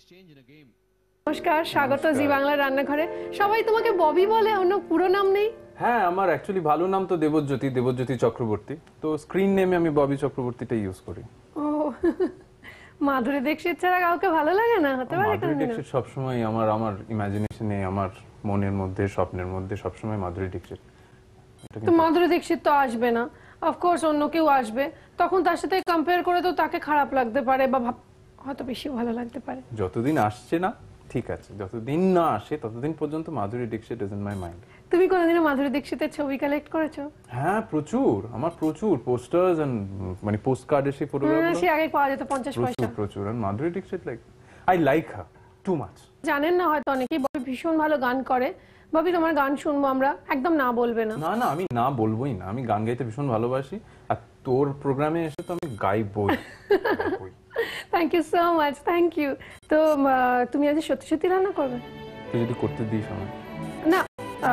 নমস্কার, স্বাগত জি বাংলা রান্নাঘরে। সবাই তোমাকে ববি বলে, অন্য পুরো নাম নেই? হ্যাঁ, আমার অ্যাকচুয়ালি ভালো নাম তো দেবজ্যোতি চক্রবর্তী। তো স্ক্রিন নেমে আমি ববি চক্রবর্তীটা ইউজ করি। ও মাধুরী দীক্ষিত ছাড়া কাউকে ভালো লাগে না? হতে পারে মাধুরী দীক্ষিত সবসময় আমার ইমাজিনেশনে, আমার মনের মধ্যে, স্বপ্নের মধ্যে সবসময় মাধুরী দীক্ষিত। তো মাধুরী দীক্ষিত তো আসবে না, অফকোর্স অন্য কেউ আসবে, তখন তার সাথে কম্পেয়ার করে তো তাকে খারাপ লাগতে পারে বা হয়তো বেশি ভালো লাগতে পারে। যতদিন আসছে না ঠিক আছে, যতদিন না আসে ততদিন পর্যন্ত Madhuri Dixit is in my mind. তুমি কোনোদিনও মাধুরী দীক্ষিতের ছবি কালেক্ট করেছো? হ্যাঁ, প্রচুর পোস্টার্স এন্ড মানে পোস্ট কার্ড এসে ফটোগ্রাফ সে আগে পাওয়া যেত 50 পয়সা। প্রচুর। আর Madhuri Dixit like I like her too much. জানেন না হয়তো অনেকেই, ববি ভীষণ ভালো গান করে। ববি, তোমার গান শুনবো আমরা, একদম না বলবে না? না, আমি না বলবোই না। আমি গান গাইতে ভীষণ ভালোবাসি, আর তোর প্রোগ্রামে এসে তো আমি গাইবই। Thank you so much, thank you. তো তুমি আজ সত্যি সত্যি রান্না করবে? তুই যদি করতে দিস আমার। না,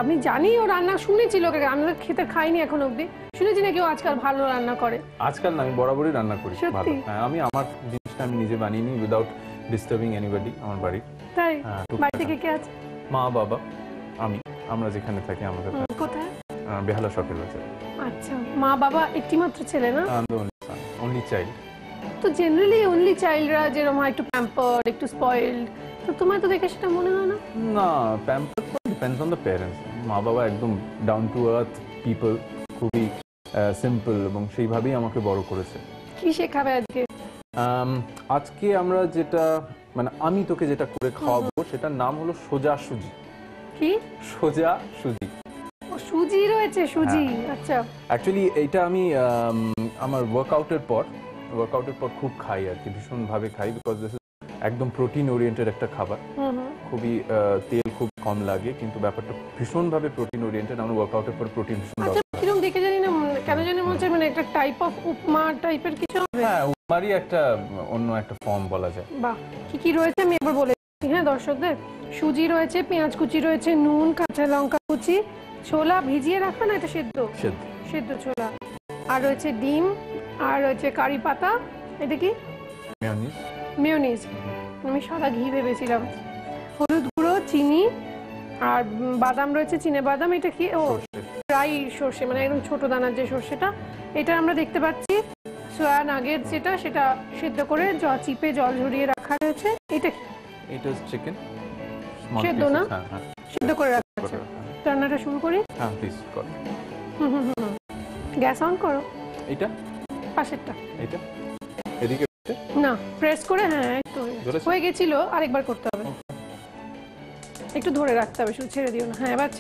আমি জানি ও রান্না, শুনেছি লোকে রান্না খেতে খাইনি এখন অবধি, শুনেছি না কেউ আজকাল ভালো রান্না করে। আজকাল না, আমি বরাবরই রান্না করি ভালো। হ্যাঁ, আমি আমার জিনিসটা আমি নিজে বানিয়ে নিই উইদাউট ডিস্টার্বিং এনিবডি আমার বাড়ি। তাই? বাড়িতে কে কে আছে? মা, বাবা, আমরা যেখানে থাকি আমাদের। কোথায়? বেহালা শখের বাজার। আচ্ছা, মা বাবা একটি মাত্র ছেলে না? Only child. তো জেনারেলি অনলি চাইল্ডরা যেরকম হয় একটু প্যাম্পার্ড, একটু স্পয়েলড, তো তোমার তো দেখে সেটা মনে হয় না? না, pampered depends on the parents. মা বাবা একদম ডাউন টু আর্থ পিপল, খুবই সিম্পল, এবং সেইভাবেই আমাকে বড় করেছে। কি শেখাবে আজকে? আজকে আমরা যেটা মানে আমি তোকে যেটা করে খাওয়াবো সেটার নাম হলো সোজা সুজি। কি? সোজা সুজি। ও, সুজি রয়েছে, সুজি। আচ্ছা। অ্যাকচুয়ালি এইটা আমি আমার ওয়ার্কআউটের পর খুব খাই আর কি, ভীষণ ভাবে খাই, বিকজ দিস ইজ একদম প্রোটিন ওরিয়েন্টেড একটা খাবার। খুবই তেল খুব কম লাগে, কিন্তু ব্যাপারটা ভীষণ ভাবে প্রোটিন ওরিয়েন্টেড। আমার ওয়ার্কআউটের পর প্রোটিন ভীষণ দরকার। আচ্ছা, কিরকম দেখে জানি না, কেন জানি মনে হচ্ছে মানে একটা টাইপ অফ উপমা টাইপের কিছু হবে। হ্যাঁ, উপমারই একটা অন্য একটা ফর্ম বলা যায়। বাহ, কি কি রয়েছে আমি একবার বলে দিচ্ছি হ্যাঁ দর্শকদের। সুজি রয়েছে, পেঁয়াজ কুচি রয়েছে, নুন, কাঁচা লঙ্কা কুচি, ছোলা ভিজিয়ে রাখা, না এটা সেদ্ধ ছোলা, আর রয়েছে ডিম, আর রয়েছে কারি পাতা, এটা কি? মেয়োনিজ। আমি সাদা ঘি ভেবেছিলাম। হলুদ গুঁড়ো, চিনি, আর বাদাম রয়েছে, চিনে বাদাম। এটা কি? ও, ড্রাই সর্ষে, মানে একদম ছোট দানার যে সর্ষেটা, এটা আমরা দেখতে পাচ্ছি। সোয়া নাগেট যেটা, সেটা সিদ্ধ করে চিপে জল ঝরিয়ে রাখা রয়েছে। এটা কি? এটা চিকেন সেদ্ধ না? সিদ্ধ করে রাখা আছে। রান্নাটা শুরু করি? হ্যাঁ প্লিজ কর। গ্যাস অন করো। এটা পাশেরটা, এটা এদিকে না, প্রেস করে। হ্যাঁ, একটু হয়ে গেছিল, আরেকবার করতে হবে, একটু ধরে রাখতে হবে, শুধু ছেড়ে দিও না। হ্যাঁ, এবার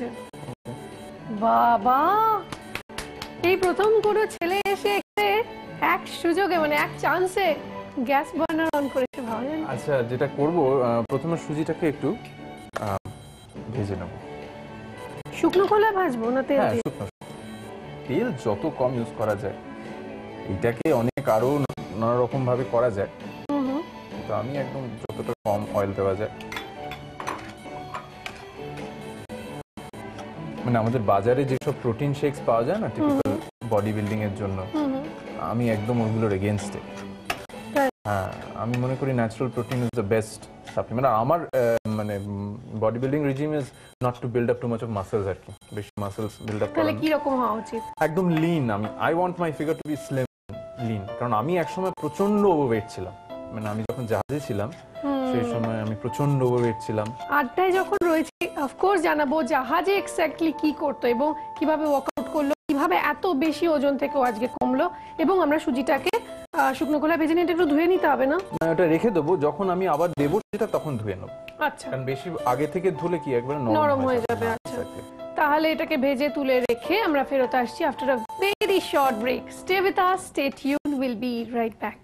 বাবা, এই প্রথম কোনো ছেলে এসে এক সুযোগে, মানে এক চান্সে গ্যাস বার্নার অন করেছে, ভাবা যায় না। আচ্ছা, যেটা করব, প্রথমে সুজিটাকে একটু ভেজে নেব। শুকনো খোলায় ভাজবো না তেল দিয়ে? তেল যত কম ইউজ করা যায়, এটাকে অনেক আরো নানা রকম ভাবে করা যায়, তো আমি একদম যতটা কম অয়েল দেওয়া যায়। মানে আমাদের বাজারে যেসব প্রোটিন শেকস পাওয়া যায় না টিপিক্যাল বডি বিল্ডিং এর জন্য, আমি একদম ওগুলোর এগেইনস্টে। হ্যাঁ, আমি মনে করি natural protein is the best supplement. আমার মানে body building regime is not to build up too much of muscles আর কি, বেশি মাসলস বিল্ড আপ করা। তাহলে কি রকম হওয়া উচিত? একদম lean. I want my figure to be slim, lean. কারণ আমি একসময় প্রচন্ড ওভারওয়েট ছিলাম, মানে আমি যখন জাহাজে ছিলাম সেই সময় আমি প্রচন্ড ওভারওয়েট ছিলাম। আড্ডায় যখন রয়েছে অফকোর্স জানাবো জাহাজে এক্স্যাক্টলি কি করতো এবং কিভাবে ওয়ার্কআউট করলো, কিভাবে এত বেশি ওজন থেকেও আজকে কমলো। এবং আমরা সুজিটাকে শুকনো খোলা ভেজে নিয়ে একটু ধুয়ে নিতে হবে না? ওটা রেখে দেবো, যখন আমি আবার দেবো সেটা তখন ধুয়ে নেবো। আচ্ছা, কারণ বেশি আগে থেকে ধুলে কি একবার নরম হয়ে যাবে। আচ্ছা, তাহলে এটাকে ভেজে তুলে রেখে আমরা ফেরত আসছি after a very short break. Stay with us, stay tuned, will be right back.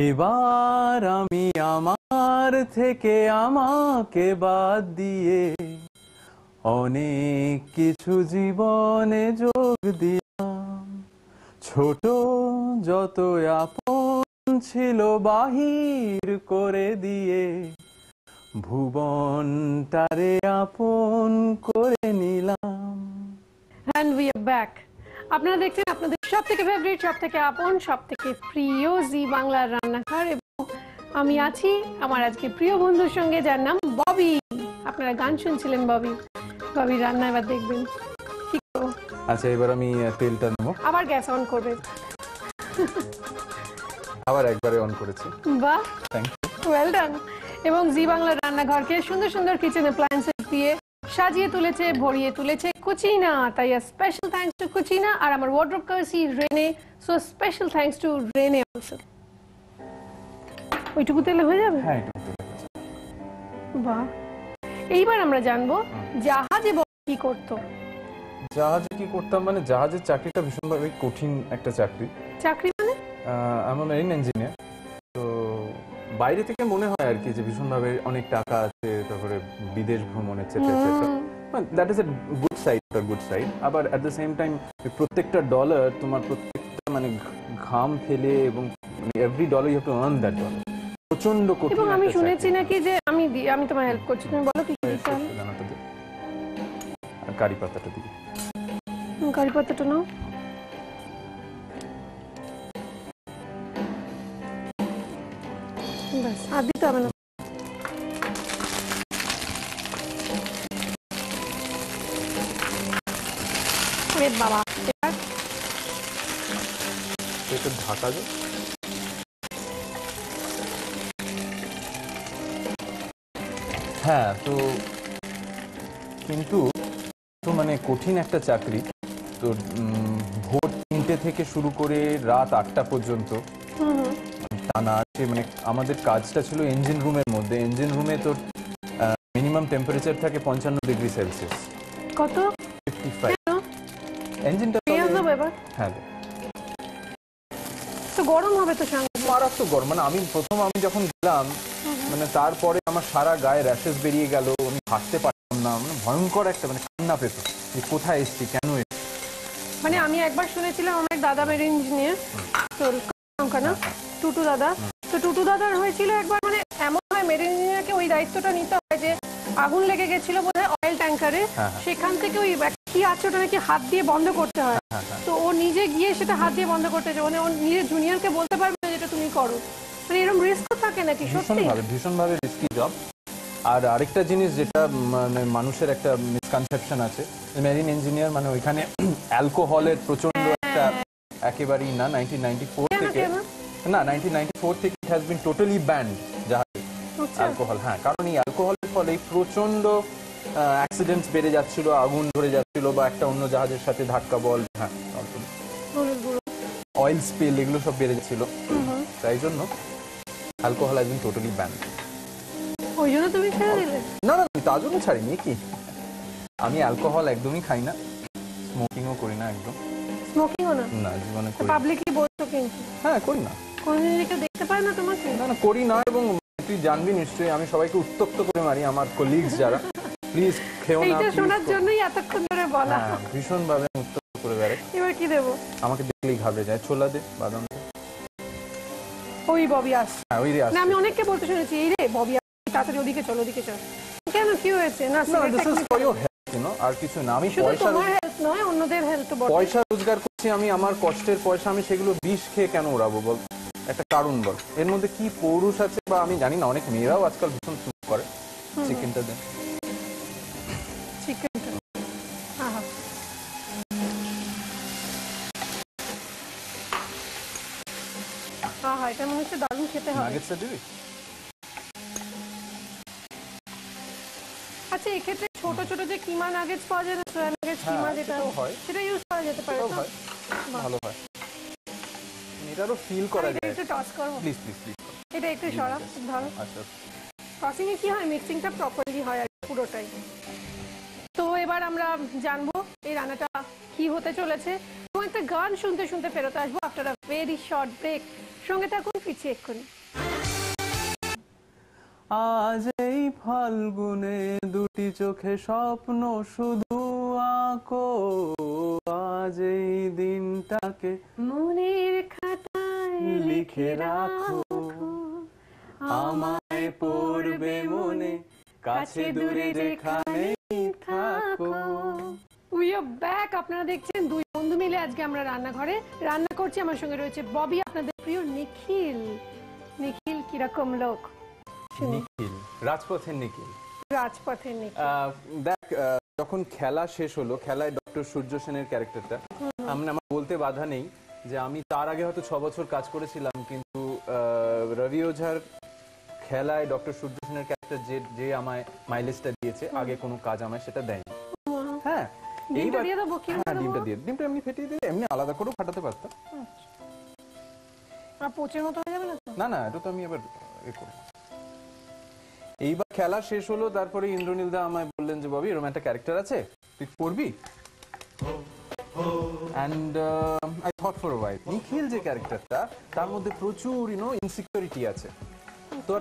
এবার আমি আমার থেকে আমাকে বাদ দিয়ে অনেক কিছু জীবনে যোগ দিলাম। ছোট যত আপন ছিল বাহির করে দিয়ে ভুবন তারে আপন করে নিলাম। And we are back. আপনারা দেখছেন আপনাদের সব থেকে ফেভারিট, সব থেকে আপন, সব থেকে প্রিয় জি বাংলার রান্নাঘর, এবং আমি আছি আমার আজকে প্রিয় বন্ধুর সঙ্গে, যার নাম ববি। আপনারা গান শুনছিলেন ববির রান্না, এবার দেখবেন কি করবো। আচ্ছা, এবার আমি তেলটা নেব। আবার গ্যাস অন করবে? আবার একবারে অন করেছি। বাহ, থ্যাংক ইউ, ওয়েল ডান। এবং জি বাংলার রান্নাঘরকে সুন্দর সুন্দর কিচেন অ্যাপ্লায়েন্সেস দিয়ে সাজিয়ে তুলেছে, ভরিয়ে তুলেছে কুচিনা। তাই স্পেশাল থ্যাঙ্কস টু কুচিনা। আর আমার wardrobe courtesy Rene, so special thanks to Rene also. ওইটুকু তেলে হয়ে যাবে? হ্যাঁ, একটু তেল। বাহ। এইবার আমরা জানবো জাহাজে কি করতো। জাহাজে কি করতাম মানে, জাহাজের চাকরিটা ভীষণভাবে কঠিন একটা চাকরি। চাকরি মানে? আমি মেরিন ইঞ্জিনিয়ার। তো বাইরে থেকে মনে হয় আর কি যে ভীষণভাবে অনেক টাকা আছে, তারপরে বিদেশ ভ্রমণ etcetera etcetera. That is a good side. আবার এট দ্য সেম টাইম প্রত্যেকটা ডলার তোমার প্রত্যেকটা মানে ঘাম ফেলে, এবং every dollar you have to earn that dollar. প্রচন্ড কঠিন। এবং আমি শুনেছি নাকি যে আমি তোমায় হেল্প করছি, তুমি বলো কি দিতে হবে। আর কারি পাতাটা দিই। কারি পাতাটা নাও। বাস, আর দিতে হবে না। বাবা, এটা ঢাকা যায়। হ্যাঁ, তো কিন্তু মানে কঠিন একটা চাকরি। তো ভোর 3টে থেকে শুরু করে রাত 8টা পর্যন্ত টানা আছে। মানে আমাদের কাজটা ছিল ইঞ্জিন রুমের মধ্যে। ইঞ্জিন রুমে তো মিনিমাম টেম্পারেচার থাকে 55 ডিগ্রি সেলসিয়াস। কত? 55। ইঞ্জিনটা হ্যাঁ, তো গরম হবে তো সঙ্গে, মারাত্মক গরম। মানে আমি যখন গেলাম, মানে তারপরে আমার সারা গায়ে র্যাশেস বেরিয়ে গেল, আমি হাঁটতে পারতাম না। মানে ভয়ঙ্কর একটা মানে কান্না পেত যে কোথায় এসেছি, কেন এসেছি। মানে আমি একবার শুনেছিলাম আমার দাদা মেরিন ইঞ্জিনিয়ার, না টুটু দাদা। তো টুটু দাদার হয়েছিল একবার, মানে এমন হয় মেরিন ইঞ্জিনিয়ারকে ওই দায়িত্বটা নিতে হয় যে আগুন লেগে গেছিল বোধহয় অয়েল ট্যাঙ্কারে, সেখান থেকে ওই কি আছে ওটা নাকি হাত দিয়ে বন্ধ করতে হয়। তো ও নিজে গিয়ে সেটা হাত দিয়ে বন্ধ করতে চায়, মানে ও নিজের জুনিয়রকে বলতে পারবে না যেটা তুমি করো। মানে এরকম রিস্ক থাকে নাকি? সত্যি ভীষণভাবে রিস্কি জব। আর আরেকটা জিনিস যেটা মানে মানুষের একটা মিসকনসেপশন আছে, মেরিন ইঞ্জিনিয়ার মানে ওইখানে অ্যালকোহলের প্রচন্ড একটা একেবারেই না। 1994 থেকে it has been totally band জাহাজে অ্যালকোহল। হ্যাঁ, কারণ এই অ্যালকোহলের ফলে প্রচন্ড অ্যাক্সিডেন্টস বেড়ে যাচ্ছিল, আগুন ধরে যাচ্ছিল, বা একটা অন্য জাহাজের সাথে ধাক্কা বল, হ্যাঁ অয়েল স্পিল, এগুলো সব বেড়ে যাচ্ছিল। তাই জন্য alcohol has been totally band. ওই জন্য তুমি ছেড়ে দিলে? না, তার জন্য ছাড়িনি। কি, আমি অ্যালকোহল একদমই খাই না, স্মোকিংও করি না একদম। স্মোকিংও না? না, জীবনে করি। পাবলিকলি বলছো কিন্তু? হ্যাঁ, করি না। কোনদিন কেউ দেখতে পায় না তোমাকে? না, করি না। এবং তুই জানবি নিশ্চয়ই আমি সবাইকে উত্তপ্ত করে মারি, আমার কলিগস যারা। প্লিজ খেও না। এইটা শোনার জন্যই এতক্ষণ ধরে বলা। হ্যাঁ, ভীষণভাবে উত্তপ্ত করে বেড়াই। এবার কি দেবো? আমাকে দেখলেই ঘাবড়ে যায়। ছোলা দে, বাদাম দে। ওই ববি আস। হ্যাঁ, ওই রে আস। না, আমি অনেককে বলতে শুনেছি, এই রে ববি আস, তাড়াতাড়ি ওদিকে চল, ওদিকে চল। কেন, কি হয়েছে? না, this is for your health, you know. আর কিছু না। আমি তোমার হেলথ নয়, অন্যদের হেলথ বল। পয়সা রোজগার করছি আমি, আমার কষ্টের পয়সা, আমি সেগুলো বিষ খেয়ে কেন উড়াবো বল? একটা কারণ বল। এর মধ্যে কি পৌরুষ আছে বা আমি জানি না। অনেক মেয়েরাও আজকাল ভীষণ স্যুপ করে। চিকেনটা দেন। চিকেনটা, আহা, আহা, এটা মনে হচ্ছে দারুণ খেতে হবে। নাগেটসটা দিবি? আচ্ছা, এক্ষেত্রে ছোট ছোট যে কিমা নাগেটস পাওয়া যায় না, সোয়া নাগেটস, কিমা যেটা হয়, সেটা ইউজ করা যেতে পারে। ভালো হয়, এটারও ফিল করা যায়। একটু টস করো প্লিজ। এটা একটু সরা, ধরো। আচ্ছা, টসিং এ কি হয়, মিক্সিংটা প্রপারলি হয় আর পুরোটাই। তো এবার আমরা জানবো এই রান্নাটা কি হতে চলেছে, এবং একটা গান শুনতে শুনতে ফেরত আসবো after a very short break. সঙ্গে থাকুন, ফিরছি এক্ষুনি। আজ এই ফাল্গুনে দুটি চোখে স্বপ্ন শুধু আঁকো, আজ এই দিনটাকে মনের খাতায় লিখে রাখো, আমায় পড়বে মনে কাছে দূরে যেখানেই থাকো। We are back. আপনারা দেখছেন দুই বন্ধু মিলে আজকে আমরা রান্নাঘরে রান্না করছি। আমার সঙ্গে রয়েছে ববি, আপনাদের প্রিয় নিখিল। নিখিল কিরকম লোক? নিখিল রাজপথের নিখিল। রাজপথের নিখিল। দেখ, যখন খেলা শেষ হলো, খেলায় ডক্টর সূর্য সেনের ক্যারেক্টারটা, আমার বলতে বাধা নেই যে আমি তার আগে হয়তো 6 বছর কাজ করেছিলাম, কিন্তু রবি ওঝার খেলায় ডক্টর সূর্য সেনের ক্যারেক্টার যে আমায় মাইলেজটা দিয়েছে, আগে কোনো কাজ আমায় সেটা দেয়নি। হ্যাঁ, ডিমটা দিয়ে দেবো কি? হ্যাঁ, ডিমটা এমনি ফেটিয়ে দিয়ে এমনি আলাদা করেও ফাটাতে পারতাম। আর পোচের মতো হয়ে যাবে না তো? না, এটা তো আমি আবার করব। এইবার খেলা শেষ হলো, তারপরে ইন্দ্রনীল দা আমায় বললেন যে ববি এরকম একটা ক্যারেক্টার আছে, তুই করবি। And I thought for a while, নিখিল যে ক্যারেক্টারটা, তার মধ্যে প্রচুর ইনসিকিউরিটি আছে। তো